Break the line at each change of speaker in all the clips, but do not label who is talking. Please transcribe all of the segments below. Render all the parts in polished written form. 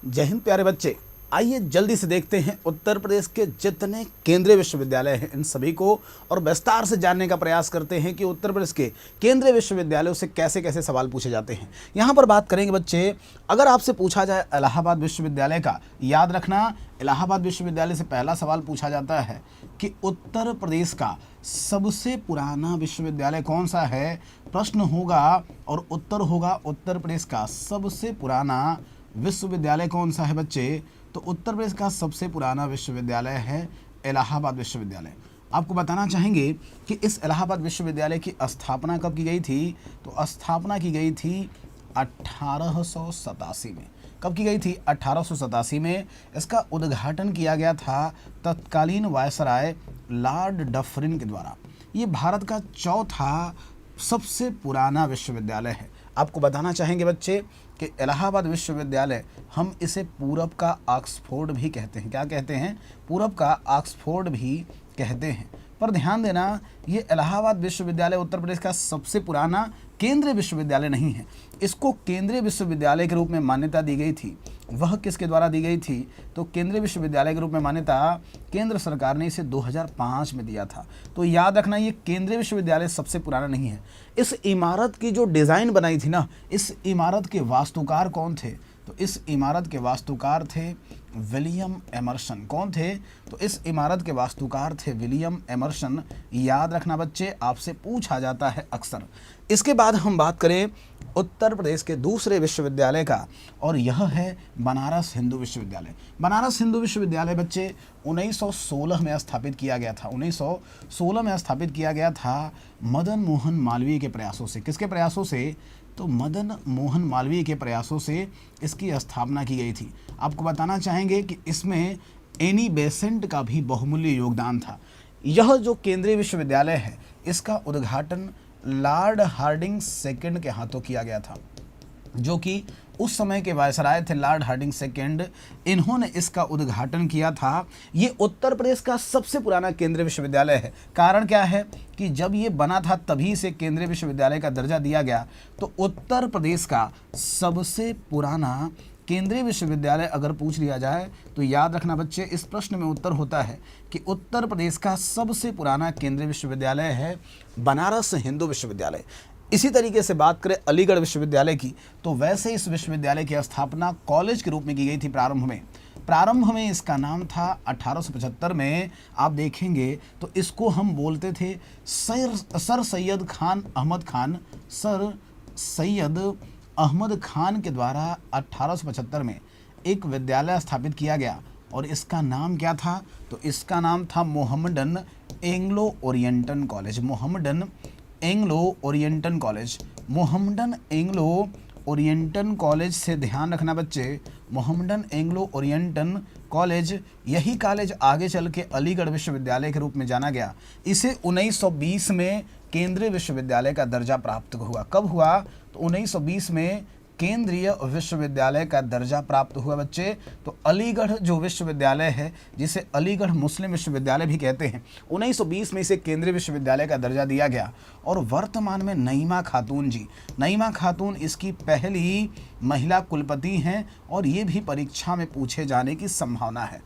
जय हिंद प्यारे बच्चे। आइए जल्दी से देखते हैं उत्तर प्रदेश के जितने केंद्रीय विश्वविद्यालय हैं इन सभी को और विस्तार से जानने का प्रयास करते हैं कि उत्तर प्रदेश के केंद्रीय विश्वविद्यालयों से कैसे कैसे सवाल पूछे जाते हैं। यहाँ पर बात करेंगे बच्चे, अगर आपसे पूछा जाए इलाहाबाद विश्वविद्यालय का, याद रखना इलाहाबाद विश्वविद्यालय से पहला सवाल पूछा जाता है कि उत्तर प्रदेश का सबसे पुराना विश्वविद्यालय कौन सा है। प्रश्न होगा और उत्तर होगा उत्तर प्रदेश का सबसे पुराना विश्वविद्यालय कौन सा है बच्चे। तो उत्तर प्रदेश का सबसे पुराना विश्वविद्यालय है इलाहाबाद विश्वविद्यालय। आपको बताना चाहेंगे कि इस इलाहाबाद विश्वविद्यालय की स्थापना कब की गई थी। तो स्थापना की गई थी 1887 में। कब की गई थी? 1887 में। इसका उद्घाटन किया गया था तत्कालीन वायसराय लॉर्ड डफरिन के द्वारा। ये भारत का चौथा सबसे पुराना विश्वविद्यालय है। आपको बताना चाहेंगे बच्चे कि इलाहाबाद विश्वविद्यालय हम इसे पूरब का ऑक्सफोर्ड भी कहते हैं। क्या कहते हैं? पूरब का ऑक्सफोर्ड भी कहते हैं। पर ध्यान देना, ये इलाहाबाद विश्वविद्यालय उत्तर प्रदेश का सबसे पुराना केंद्रीय विश्वविद्यालय नहीं है। इसको केंद्रीय विश्वविद्यालय के रूप में मान्यता दी गई थी। वह किसके द्वारा दी गई थी? तो केंद्रीय विश्वविद्यालय के रूप में मान्यता केंद्र सरकार ने इसे 2005 में दिया था। तो याद रखना, ये केंद्रीय विश्वविद्यालय सबसे पुराना नहीं है। इस इमारत की जो डिज़ाइन बनाई थी ना, इस इमारत के वास्तुकार कौन थे? तो इस इमारत के वास्तुकार थे विलियम एमर्सन। कौन थे? तो इस इमारत के वास्तुकार थे विलियम एमर्सन। याद रखना बच्चे, आपसे पूछा जाता है अक्सर। इसके बाद हम बात करें उत्तर प्रदेश के दूसरे विश्वविद्यालय का, और यह है बनारस हिंदू विश्वविद्यालय। बनारस हिंदू विश्वविद्यालय बच्चे 1916 में स्थापित किया गया था। 1916 में स्थापित किया गया था मदन मोहन मालवीय के प्रयासों से। किसके प्रयासों से? तो मदन मोहन मालवीय के प्रयासों से इसकी स्थापना की गई थी। आपको बताना चाहेंगे कि इसमें एनी बेसेंट का भी बहुमूल्य योगदान था। यह जो केंद्रीय विश्वविद्यालय है, इसका उद्घाटन लॉर्ड हार्डिंग सेकंड के हाथों किया गया था, जो कि उस समय के वायसराय थे लॉर्ड हार्डिंग सेकंड। इन्होंने इसका उद्घाटन किया था। ये उत्तर प्रदेश का सबसे पुराना केंद्रीय विश्वविद्यालय है। कारण क्या है कि जब ये बना था तभी से केंद्रीय विश्वविद्यालय का दर्जा दिया गया। तो उत्तर प्रदेश का सबसे पुराना केंद्रीय विश्वविद्यालय अगर पूछ लिया जाए तो याद रखना बच्चे, इस प्रश्न में उत्तर होता है कि उत्तर प्रदेश का सबसे पुराना केंद्रीय विश्वविद्यालय है बनारस हिंदू विश्वविद्यालय। इसी तरीके से बात करें अलीगढ़ विश्वविद्यालय की, तो वैसे इस विश्वविद्यालय की स्थापना कॉलेज के रूप में की गई थी। प्रारंभ में इसका नाम था 1875 में। आप देखेंगे तो इसको हम बोलते थे सर सैयद अहमद खान के द्वारा 1875 में एक विद्यालय स्थापित किया गया, और इसका नाम क्या था? तो इसका नाम था Mohammedan Anglo oriental college. Mohammedan Anglo oriental college से ध्यान रखना बच्चे, मोहम्मडन एंग्लो ओरिएंटल कॉलेज, यही कॉलेज आगे चल के अलीगढ़ विश्वविद्यालय के रूप में जाना गया। इसे 1920 में केंद्रीय विश्वविद्यालय का दर्जा प्राप्त हुआ। कब हुआ? तो 1920 में केंद्रीय विश्वविद्यालय का दर्जा प्राप्त हुआ बच्चे। तो अलीगढ़ जो विश्वविद्यालय है, जिसे अलीगढ़ मुस्लिम विश्वविद्यालय भी कहते हैं, 1920 में इसे केंद्रीय विश्वविद्यालय का दर्जा दिया गया। और वर्तमान में नईमा खातून इसकी पहली महिला कुलपति हैं, और ये भी परीक्षा में पूछे जाने की संभावना है।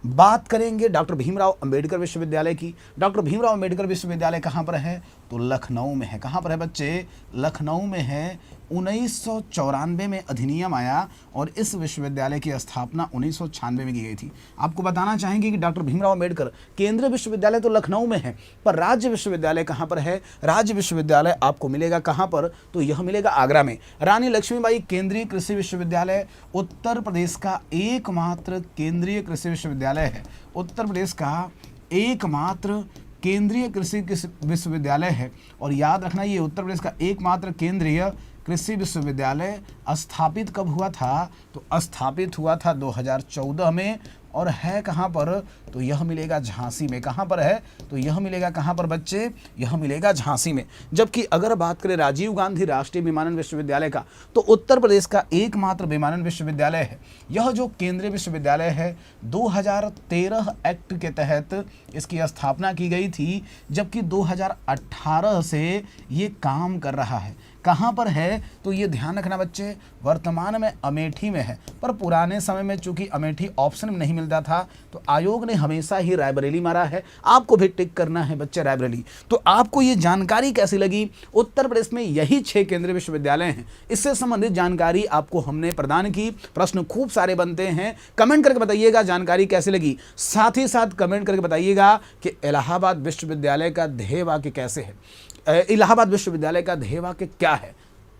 बात करेंगे डॉक्टर भीमराव अंबेडकर विश्वविद्यालय की। डॉक्टर भीमराव अंबेडकर विश्वविद्यालय कहाँ पर है? तो लखनऊ में है। कहाँ पर है बच्चे? लखनऊ में है। 1994 में अधिनियम आया और इस विश्वविद्यालय की स्थापना 1996 में की गई थी। आपको बताना चाहेंगे कि डॉक्टर भीमराव अंबेडकर केंद्रीय विश्वविद्यालय तो लखनऊ में है, पर राज्य विश्वविद्यालय कहाँ पर है? राज्य विश्वविद्यालय आपको मिलेगा कहाँ पर? तो यह मिलेगा आगरा में। रानी लक्ष्मीबाई केंद्रीय कृषि विश्वविद्यालय उत्तर प्रदेश का एकमात्र केंद्रीय कृषि विश्वविद्यालय है। उत्तर प्रदेश का एकमात्र केंद्रीय कृषि विश्वविद्यालय है। और याद रखना, ये उत्तर प्रदेश का एकमात्र केंद्रीय कृषि विश्वविद्यालय स्थापित कब हुआ था? तो स्थापित हुआ था 2014 में। और है कहाँ पर? तो यह मिलेगा झांसी में। कहाँ पर है? तो यह मिलेगा कहाँ पर बच्चे? यह मिलेगा झांसी में। जबकि अगर बात करें राजीव गांधी राष्ट्रीय विमानन विश्वविद्यालय का, तो उत्तर प्रदेश का एकमात्र विमानन विश्वविद्यालय है। यह जो केंद्रीय विश्वविद्यालय है 2013 एक्ट के तहत इसकी स्थापना की गई थी, जबकि 2018 से ये काम कर रहा है। कहाँ पर है तो ये ध्यान रखना बच्चे, वर्तमान में अमेठी में है, पर पुराने समय में चूंकि अमेठी ऑप्शन में नहीं मिलता था तो आयोग ने हमेशा ही रायबरेली मारा है। आपको भी टिक करना है बच्चे रायबरेली। तो आपको ये जानकारी कैसी लगी? उत्तर प्रदेश में यही 6 केंद्रीय विश्वविद्यालय हैं, इससे संबंधित जानकारी आपको हमने प्रदान की। प्रश्न खूब सारे बनते हैं, कमेंट करके बताइएगा जानकारी कैसी लगी। साथ ही साथ कमेंट करके बताइएगा कि इलाहाबाद विश्वविद्यालय का ध्येय वाक्य कैसे है, इलाहाबाद विश्वविद्यालय का ध्येय वाक्य क्या है।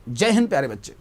जय हिंद प्यारे बच्चे।